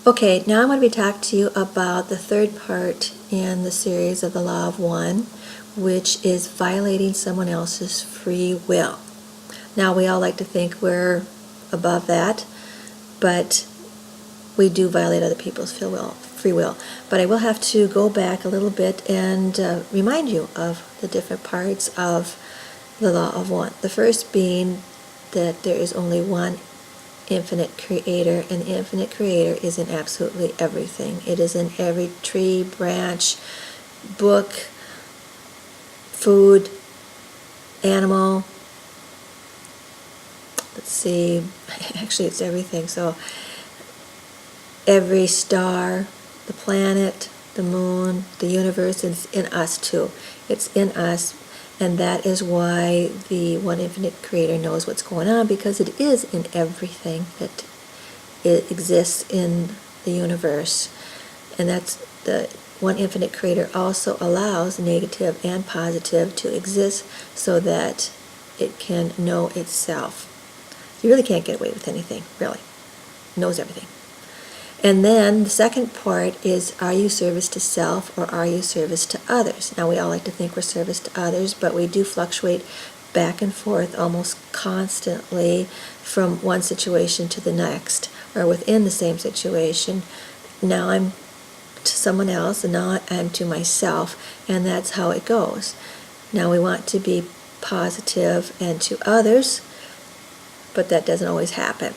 Okay, now I'm going to be talking to you about the third part in the series of the Law of One, which is violating someone else's free will. Now, we all like to think we're above that, but we do violate other people's free will. But I will have to go back a little bit and remind you of the different parts of the Law of One. The first being that there is only one infinite creator, and the infinite creator is in absolutely everything. It is in every tree, branch, book, food, animal. Let's see, actually it's everything. So every star, the planet, the moon, the universe is in us too. It's in us, and that is why the one infinite creator knows what's going on, because it is in everything that it exists in the universe. And that's the one infinite creator also allows negative and positive to exist so that it can know itself. You really can't get away with anything, really. It knows everything. And then the second part is, are you service to self or are you service to others? Now, we all like to think we're service to others, but we do fluctuate back and forth almost constantly from one situation to the next, or within the same situation. Now I'm to someone else, and now I'm to myself, and that's how it goes. Now, we want to be positive and to others, but that doesn't always happen.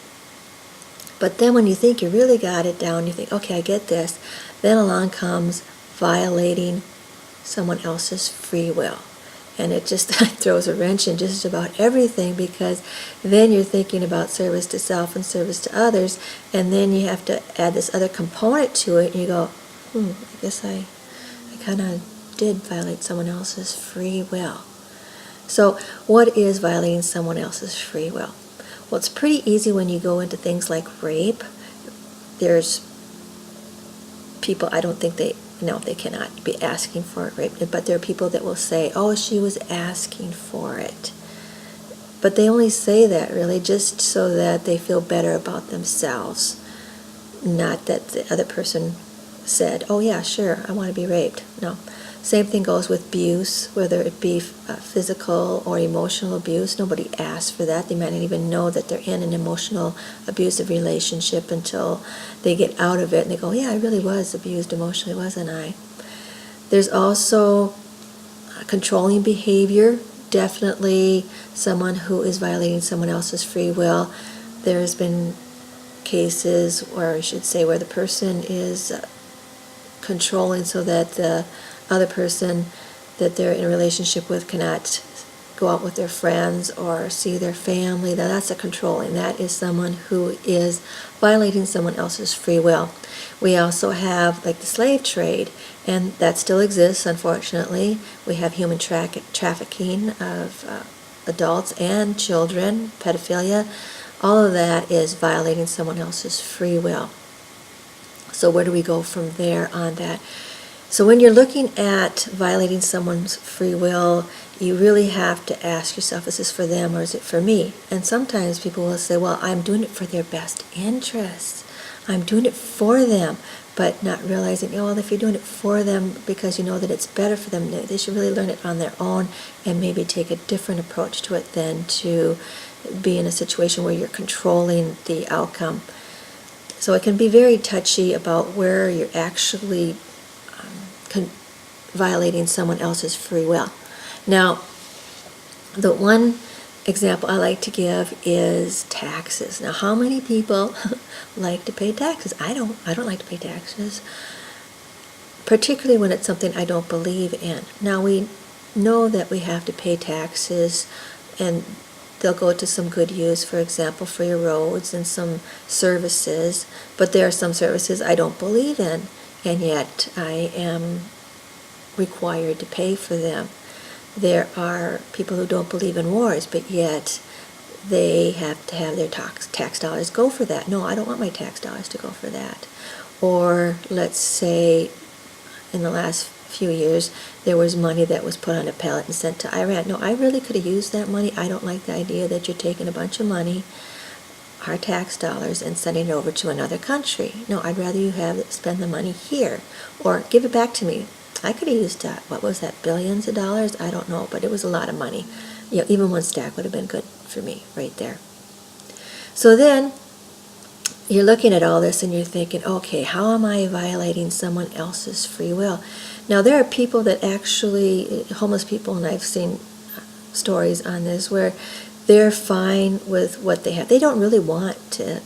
But then when you think you really got it down, you think, okay, I get this, then along comes violating someone else's free will. And it just throws a wrench in just about everything, because then you're thinking about service to self and service to others, and then you have to add this other component to it, and you go, I guess I kind of did violate someone else's free will. So what is violating someone else's free will? Well, it's pretty easy when you go into things like rape. There's people, I don't think they cannot be asking for it, rape, but there are people that will say, oh, she was asking for it. But they only say that really just so that they feel better about themselves, not that the other person said, oh yeah, sure, I want to be raped. No. Same thing goes with abuse, whether it be physical or emotional abuse. Nobody asks for that. They might not even know that they're in an emotional abusive relationship until they get out of it and they go, yeah, I really was abused emotionally, wasn't I? There's also controlling behavior. Definitely someone who is violating someone else's free will. There's been cases, or I should say, where the person is controlling so that the other person that they're in a relationship with cannot go out with their friends or see their family. Now, that's a controlling. That is someone who is violating someone else's free will. We also have like the slave trade, and that still exists, unfortunately. We have human trafficking of adults and children, pedophilia. All of that is violating someone else's free will. So where do we go from there on that? So when you're looking at violating someone's free will, you really have to ask yourself, is this for them or is it for me? And sometimes people will say, well, I'm doing it for their best interests. I'm doing it for them, but not realizing, well, if you're doing it for them because you know that it's better for them, they should really learn it on their own and maybe take a different approach to it than to be in a situation where you're controlling the outcome. So it can be very touchy about where you're actually violating someone else's free will. Now, the one example I like to give is taxes. Now, how many people like to pay taxes? I don't like to pay taxes, particularly when it's something I don't believe in. Now, we know that we have to pay taxes, and they'll go to some good use, for example, for your roads and some services, but there are some services I don't believe in, and yet I am required to pay for them. There are people who don't believe in wars, but yet they have to have their tax dollars go for that. No, I don't want my tax dollars to go for that. Or let's say in the last few years there was money that was put on a pallet and sent to Iran. No, I really could have used that money. I don't like the idea that you're taking a bunch of money our tax dollars and sending it over to another country. No, I'd rather you spend the money here, or give it back to me. I could have used, what was that, billions of dollars? I don't know, but it was a lot of money. Even one stack would have been good for me right there. So then you're looking at all this and you're thinking, okay, how am I violating someone else's free will? Now, there are people that actually, homeless people, and I've seen stories on this, where they're fine with what they have. They don't really want to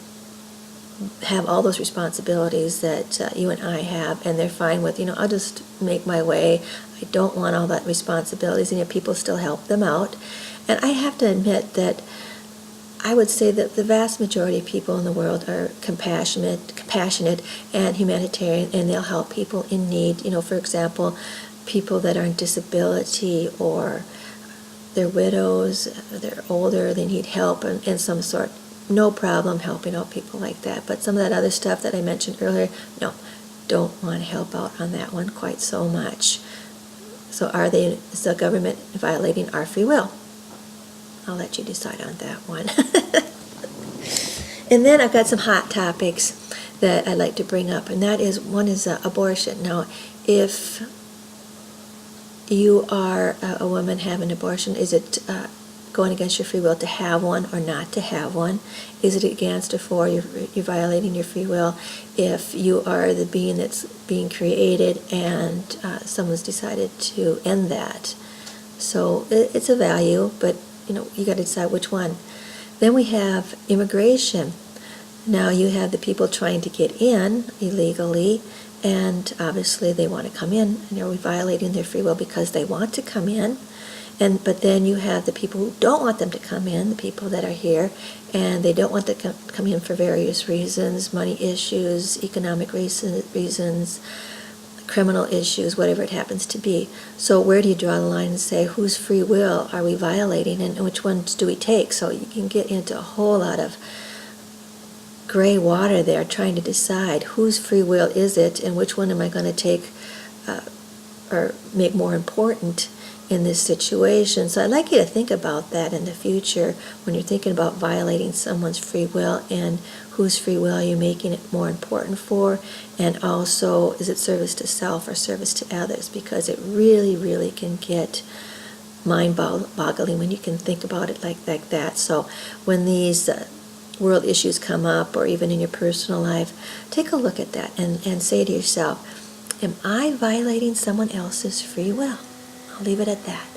have all those responsibilities that you and I have, and they're fine with, I'll just make my way. I don't want all that responsibilities, and yet people still help them out. And I have to admit that I would say that the vast majority of people in the world are compassionate and humanitarian, and they'll help people in need. For example, people that are on disability, or they're widows, they're older, they need help in some sort. No problem helping out people like that. But some of that other stuff that I mentioned earlier, no, don't want to help out on that one quite so much. So is the government violating our free will? I'll let you decide on that one. And then I've got some hot topics that I'd like to bring up, and one is abortion. Now, if you are a woman having an abortion, is it going against your free will to have one or not to have one? Is it against or for? You're violating your free will if you are the being that's being created and someone's decided to end that. So it's a value, but you got to decide which one. Then we have immigration. Now you have the people trying to get in illegally, and obviously they want to come in, and are we violating their free will because they want to come in? But then you have the people who don't want them to come in, the people that are here, and they don't want to come in for various reasons, money issues, economic reasons, criminal issues, whatever it happens to be. So where do you draw the line and say whose free will are we violating, and which ones do we take? So you can get into a whole lot of gray water there, trying to decide whose free will is it and which one am I going to take or make more important in this situation. So I'd like you to think about that in the future when you're thinking about violating someone's free will, and whose free will are you making it more important for, and also is it service to self or service to others, because it really, really can get mind-boggling when you can think about it like that. So when these world issues come up, or even in your personal life, take a look at that and say to yourself, am I violating someone else's free will? I'll leave it at that.